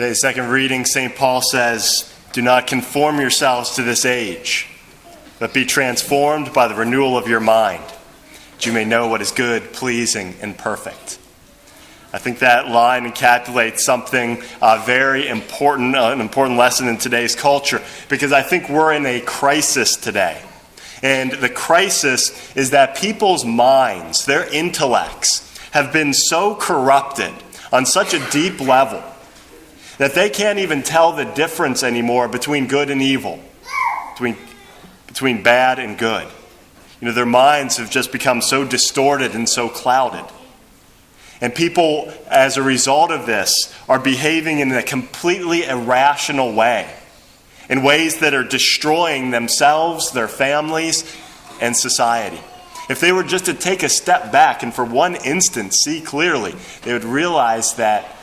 Today's second reading, St. Paul says, "Do not conform yourselves to this age, but be transformed by the renewal of your mind, that you may know what is good, pleasing, and perfect." I think that line encapsulates something very important, an important lesson in today's culture, because I think we're in a crisis today. And the crisis is that people's minds, their intellects, have been so corrupted on such a deep level that they can't even tell the difference anymore between good and evil, between bad and good. Their minds have just become so distorted and so clouded. And people, as a result of this, are behaving in a completely irrational way, in ways that are destroying themselves, their families, and society. If they were just to take a step back and for one instant see clearly, they would realize that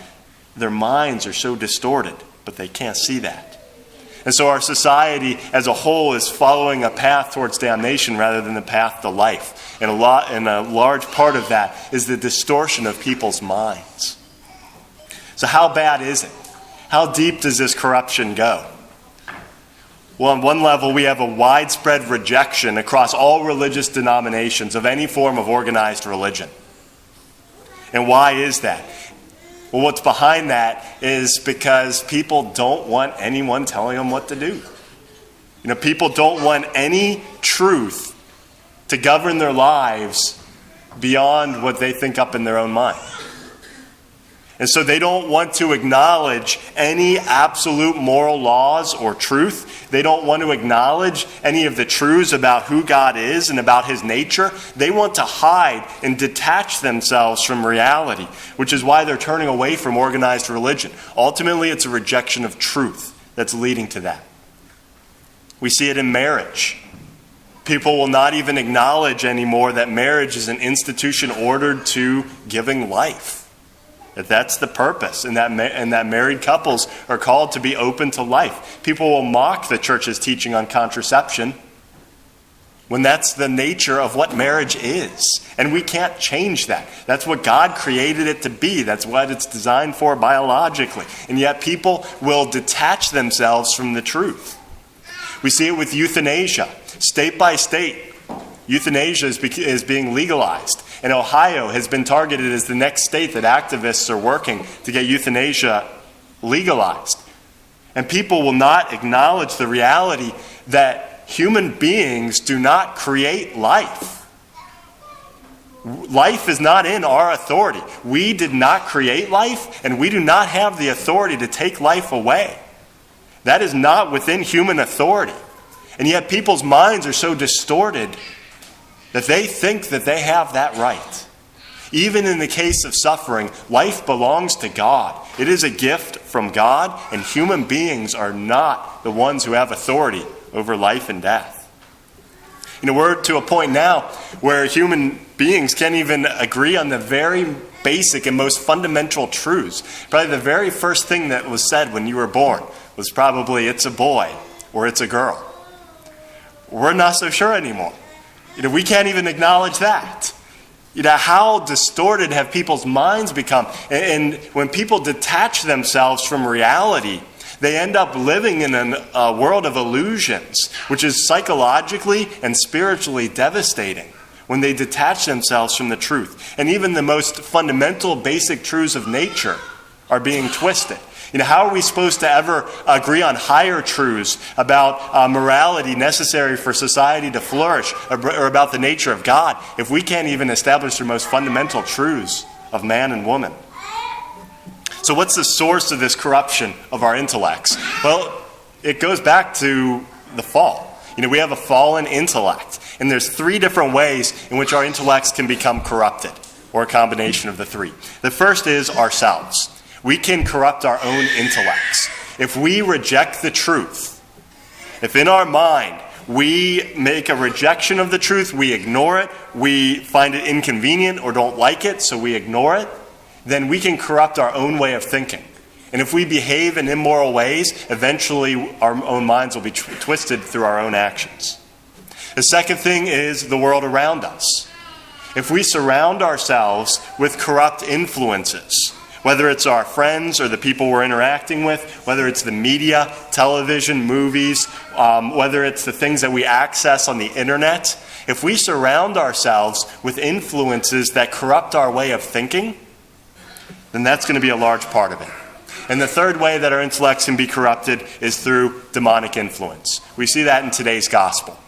their minds are so distorted, but they can't see that. And so our society as a whole is following a path towards damnation rather than the path to life. And a large part of that is the distortion of people's minds. So how bad is it? How deep does this corruption go? Well, on one level, we have a widespread rejection across all religious denominations of any form of organized religion. And why is that? Well, what's behind that is because people don't want anyone telling them what to do. People don't want any truth to govern their lives beyond what they think up in their own mind. And so they don't want to acknowledge any absolute moral laws or truth. They don't want to acknowledge any of the truths about who God is and about his nature. They want to hide and detach themselves from reality, which is why they're turning away from organized religion. Ultimately, it's a rejection of truth that's leading to that. We see it in marriage. People will not even acknowledge anymore that marriage is an institution ordered to giving life. That's the purpose, and that married couples are called to be open to life. People will mock the church's teaching on contraception when that's the nature of what marriage is. And we can't change that. That's what God created it to be. That's what it's designed for biologically. And yet people will detach themselves from the truth. We see it with euthanasia. State by state, euthanasia is being legalized. And Ohio has been targeted as the next state that activists are working to get euthanasia legalized. And people will not acknowledge the reality that human beings do not create life. Life is not in our authority. We did not create life, and we do not have the authority to take life away. That is not within human authority. And yet people's minds are so distorted that they think that they have that right. Even in the case of suffering, life belongs to God. It is a gift from God, and human beings are not the ones who have authority over life and death. We're to a point now where human beings can't even agree on the very basic and most fundamental truths. Probably the very first thing that was said when you were born was probably, "It's a boy," or "It's a girl." We're not so sure anymore. We can't even acknowledge that. How distorted have people's minds become? And when people detach themselves from reality, they end up living in a world of illusions, which is psychologically and spiritually devastating when they detach themselves from the truth. And even the most fundamental, basic truths of nature are being twisted. How are we supposed to ever agree on higher truths about morality necessary for society to flourish, or about the nature of God, if we can't even establish the most fundamental truths of man and woman? So what's the source of this corruption of our intellects? Well, it goes back to the fall. We have a fallen intellect, and there's three different ways in which our intellects can become corrupted, or a combination of the three. The first is ourselves. We can corrupt our own intellects. If we reject the truth, if in our mind we make a rejection of the truth, we ignore it, we find it inconvenient or don't like it, so we ignore it, then we can corrupt our own way of thinking. And if we behave in immoral ways, eventually our own minds will be twisted through our own actions. The second thing is the world around us. If we surround ourselves with corrupt influences, Whether it's our friends or the people we're interacting with, whether it's the media, television, movies, whether it's the things that we access on the internet, if we surround ourselves with influences that corrupt our way of thinking, then that's going to be a large part of it. And the third way that our intellects can be corrupted is through demonic influence. We see that in today's gospel.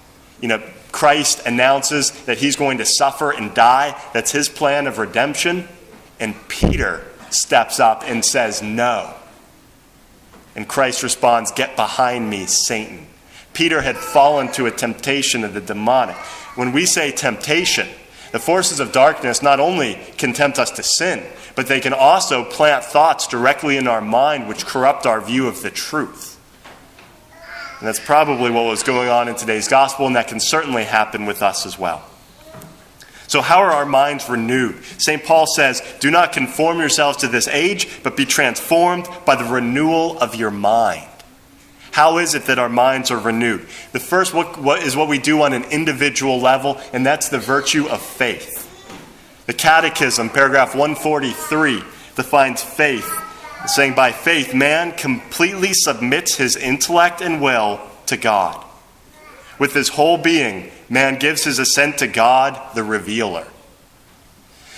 Christ announces that he's going to suffer and die. That's his plan of redemption. And Peter steps up and says, no. And Christ responds, get behind me, Satan. Peter had fallen to a temptation of the demonic. When we say temptation, the forces of darkness not only can tempt us to sin, but they can also plant thoughts directly in our mind which corrupt our view of the truth. And that's probably what was going on in today's gospel, and that can certainly happen with us as well. So how are our minds renewed? St. Paul says, do not conform yourselves to this age, but be transformed by the renewal of your mind. How is it that our minds are renewed? The first what is what we do on an individual level, and that's the virtue of faith. The Catechism, paragraph 143, defines faith, saying, by faith, man completely submits his intellect and will to God. With his whole being, man gives his assent to God, the revealer.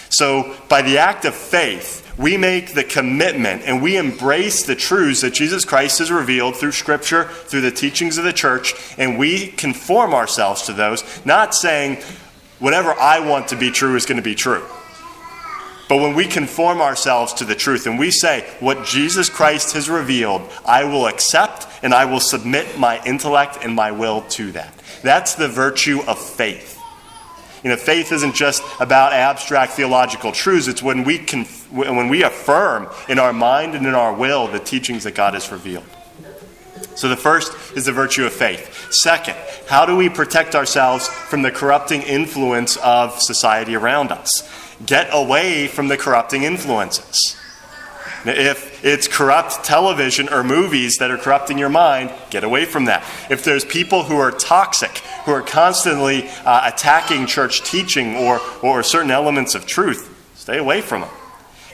So, by the act of faith, we make the commitment and we embrace the truths that Jesus Christ has revealed through Scripture, through the teachings of the church, and we conform ourselves to those, not saying, whatever I want to be true is going to be true. But when we conform ourselves to the truth and we say, what Jesus Christ has revealed, I will accept and I will submit my intellect and my will to that. That's the virtue of faith. Faith isn't just about abstract theological truths. It's when we affirm in our mind and in our will the teachings that God has revealed. So the first is the virtue of faith. Second, how do we protect ourselves from the corrupting influence of society around us? Get away from the corrupting influences. If it's corrupt television or movies that are corrupting your mind, get away from that. If there's people who are toxic, who are constantly attacking church teaching or certain elements of truth, stay away from them.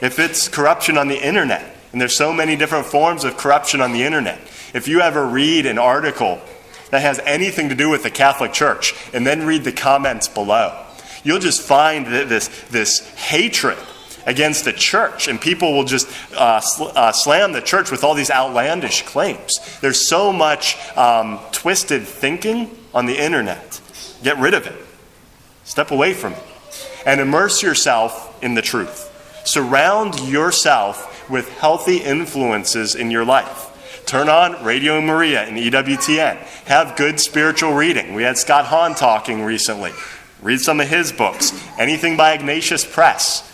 If it's corruption on the internet, and there's so many different forms of corruption on the internet, if you ever read an article that has anything to do with the Catholic Church and then read the comments below, you'll just find this hatred against the church, and people will just slam the church with all these outlandish claims. There's so much twisted thinking on the internet. Get rid of it. Step away from it. And immerse yourself in the truth. Surround yourself with healthy influences in your life. Turn on Radio Maria and EWTN. Have good spiritual reading. We had Scott Hahn talking recently. Read some of his books. Anything by Ignatius Press.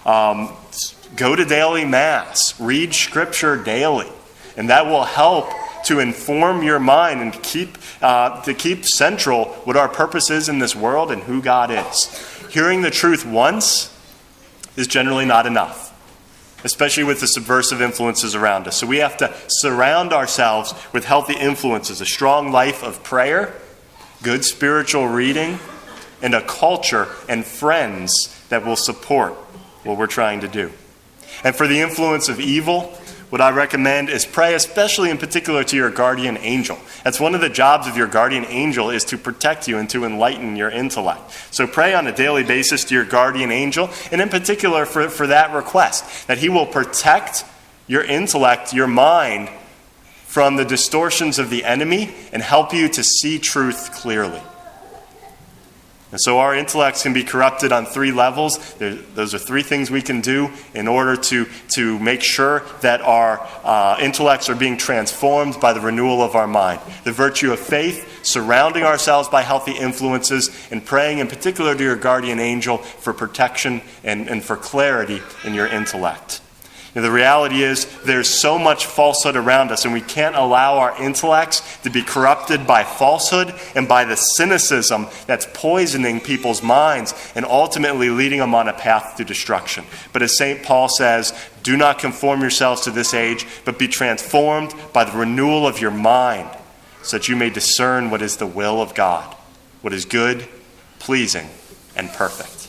Go to daily Mass. Read Scripture daily. And that will help to inform your mind and to keep central what our purpose is in this world and who God is. Hearing the truth once is generally not enough, especially with the subversive influences around us. So we have to surround ourselves with healthy influences, a strong life of prayer, good spiritual reading, and a culture and friends that will support what we're trying to do. And for the influence of evil, what I recommend is pray, especially in particular to your guardian angel. That's one of the jobs of your guardian angel, is to protect you and to enlighten your intellect. So pray on a daily basis to your guardian angel, and in particular for that request, that he will protect your intellect, your mind, from the distortions of the enemy and help you to see truth clearly. And so our intellects can be corrupted on three levels. Those are three things we can do in order to make sure that our intellects are being transformed by the renewal of our mind. The virtue of faith, surrounding ourselves by healthy influences, and praying in particular to your guardian angel for protection and for clarity in your intellect. The reality is there's so much falsehood around us, and we can't allow our intellects to be corrupted by falsehood and by the cynicism that's poisoning people's minds and ultimately leading them on a path to destruction. But as St. Paul says, do not conform yourselves to this age, but be transformed by the renewal of your mind, so that you may discern what is the will of God, what is good, pleasing, and perfect.